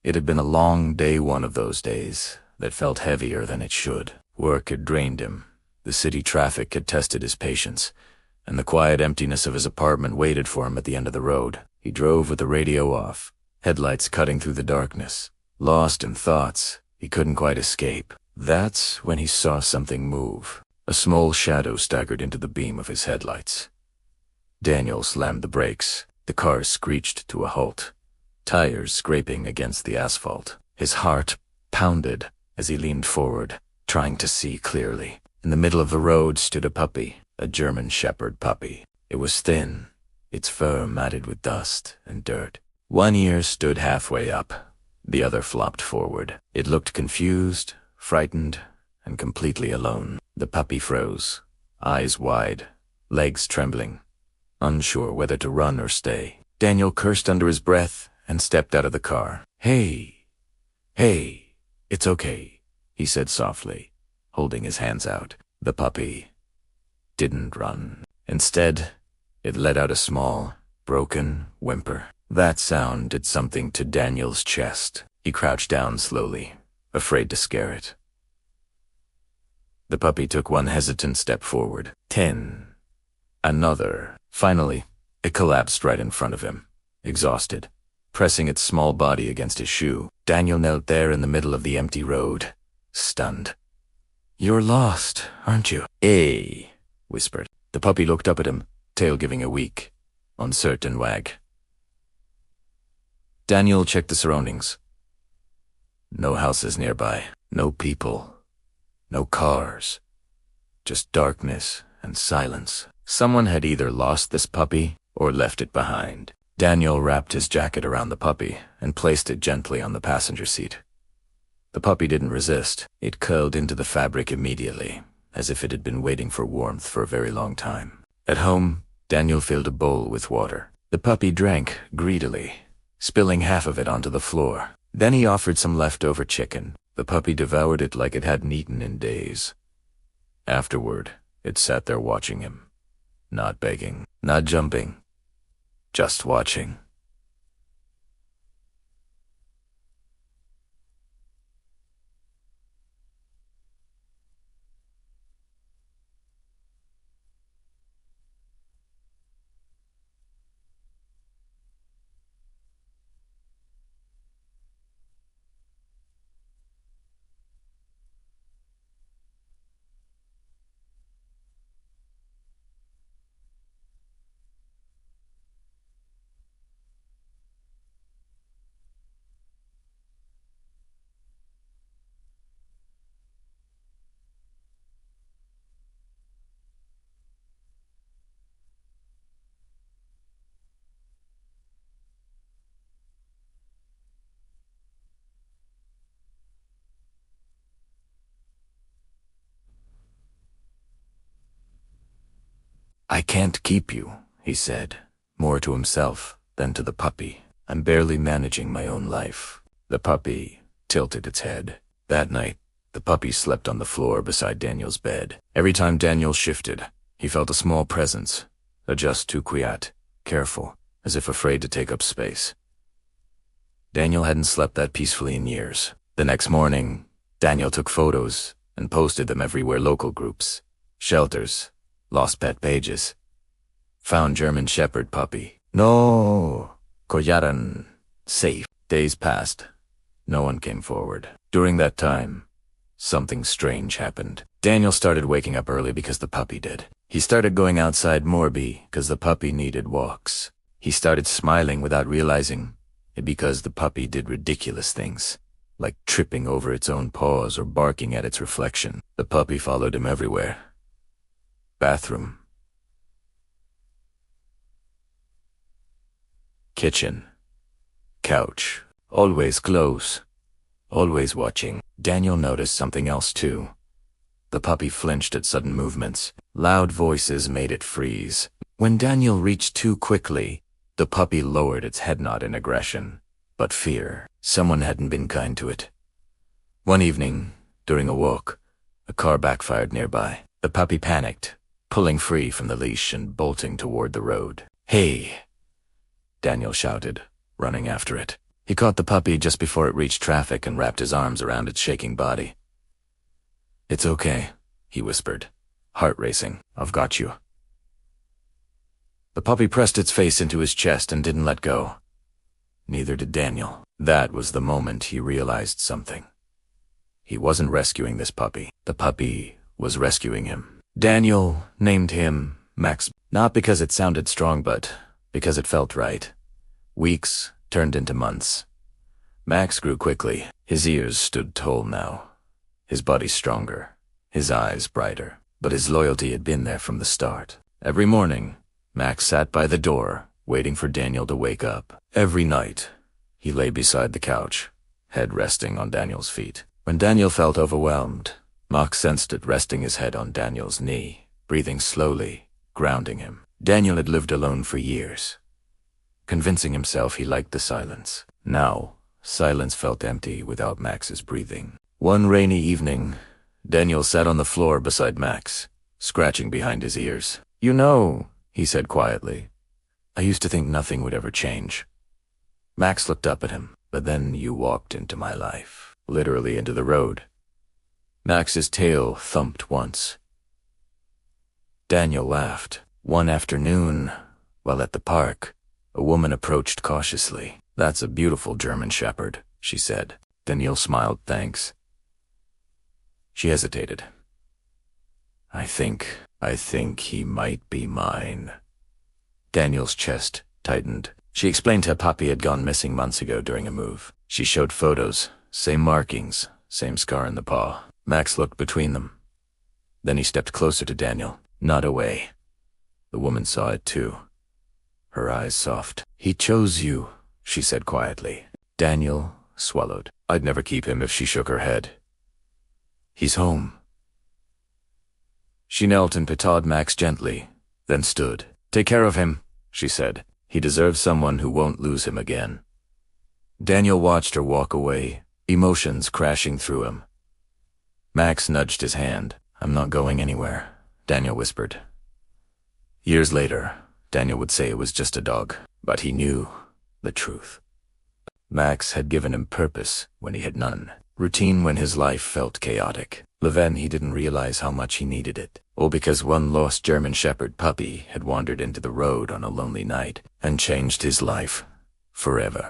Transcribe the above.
It had been a long day, one of those days that felt heavier than it should. Work had drained him, the city traffic had tested his patience, and the quiet emptiness of his apartment waited for him at the end of the road. He drove with the radio off, headlights cutting through the darkness. Lost in thoughts, he couldn't quite escape. That's when he saw something move. A small shadow staggered into the beam of his headlights. Daniel slammed the brakes. The car screeched to a halt, tires scraping against the asphalt. His heart pounded as he leaned forward, trying to see clearly. In the middle of the road stood a puppy, a German Shepherd puppy. It was thin, its fur matted with dust and dirt. One ear stood halfway up, the other flopped forward. It looked confused, frightened, and completely alone. The puppy froze, eyes wide, legs trembling, unsure whether to run or stay. Daniel cursed under his breath and stepped out of the car. Hey, it's okay, he said softly, holding his hands out. The puppy didn't run. Instead, it let out a small, broken whimper. That sound did something to Daniel's chest. He crouched down slowly, afraid to scare it. The puppy took one hesitant step forward. 10. Another. Finally, it collapsed right in front of him, exhausted, pressing its small body against his shoe. Daniel knelt there in the middle of the empty road, stunned. You're lost, aren't you? Hey, whispered. The puppy looked up at him, tail giving a weak, uncertain wag. Daniel checked the surroundings. No houses nearby, no people, no cars, just darkness and silence. Someone had either lost this puppy or left it behind. Daniel wrapped his jacket around the puppy and placed it gently on the passenger seat. The puppy didn't resist. It curled into the fabric immediately, as if it had been waiting for warmth for a very long time. At home, Daniel filled a bowl with water. The puppy drank greedily, spilling half of it onto the floor. Then he offered some leftover chicken. The puppy devoured it like it hadn't eaten in days. Afterward, it sat there watching him. Not begging, not jumping, just watching. I can't keep you, he said, more to himself than to the puppy. I'm barely managing my own life. The puppy tilted its head. That night, the puppy slept on the floor beside Daniel's bed. Every time Daniel shifted, he felt a small presence, adjust too quiet, careful, as if afraid to take up space. Daniel hadn't slept that peacefully in years. The next morning, Daniel took photos and posted them everywhere: local groups, shelters, lost pet pages. Found German Shepherd puppy. No, kollaran, safe. Days passed. No one came forward. During that time, something strange happened. Daniel started waking up early because the puppy did. He started going outside more because the puppy needed walks. He started smiling without realizing it because the puppy did ridiculous things, like tripping over its own paws or barking at its reflection. The puppy followed him everywhere. Bathroom, kitchen, couch, always close, always watching. Daniel noticed something else too. The puppy flinched at sudden movements. Loud voices made it freeze. When Daniel reached too quickly, the puppy lowered its head, not in aggression, but fear. Someone hadn't been kind to it. One evening, during a walk, a car backfired nearby. The puppy panicked, pulling free from the leash and bolting toward the road. Hey! Daniel shouted, running after it. He caught the puppy just before it reached traffic and wrapped his arms around its shaking body. "It's okay," he whispered, heart racing. "I've got you." The puppy pressed its face into his chest and didn't let go. Neither did Daniel. That was the moment he realized something. He wasn't rescuing this puppy. The puppy was rescuing him. Daniel named him Max, not because it sounded strong, but because it felt right. Weeks turned into months. Max grew quickly. His ears stood tall now, his body stronger, his eyes brighter. But his loyalty had been there from the start. Every morning, Max sat by the door, waiting for Daniel to wake up. Every night, he lay beside the couch, head resting on Daniel's feet. When Daniel felt overwhelmed, Max sensed it resting his head on Daniel's knee, breathing slowly, grounding him. Daniel had lived alone for years, convincing himself he liked the silence. Now, silence felt empty without Max's breathing. One rainy evening, Daniel sat on the floor beside Max, scratching behind his ears. "You know," he said quietly, "I used to think nothing would ever change." Max looked up at him. "But then you walked into my life, literally into the road." Max's tail thumped once. Daniel laughed. One afternoon, while at the park, a woman approached cautiously. "That's a beautiful German Shepherd," she said. Daniel smiled thanks. She hesitated. I think he might be mine." Daniel's chest tightened. She explained her puppy had gone missing months ago during a move. She showed photos, same markings, same scar in the paw. Max looked between them. Then he stepped closer to Daniel, not away. The woman saw it too, her eyes soft. "He chose you," she said quietly. Daniel swallowed. "I'd never keep him if," she shook her head. "He's home." She knelt and petted Max gently, then stood. "Take care of him," she said. "He deserves someone who won't lose him again." Daniel watched her walk away, emotions crashing through him. Max nudged his hand. "I'm not going anywhere," Daniel whispered. Years later, Daniel would say it was just a dog, but he knew the truth. Max had given him purpose when he had none, routine when his life felt chaotic. Then he didn't realize how much he needed it, all because one lost German Shepherd puppy had wandered into the road on a lonely night and changed his life forever.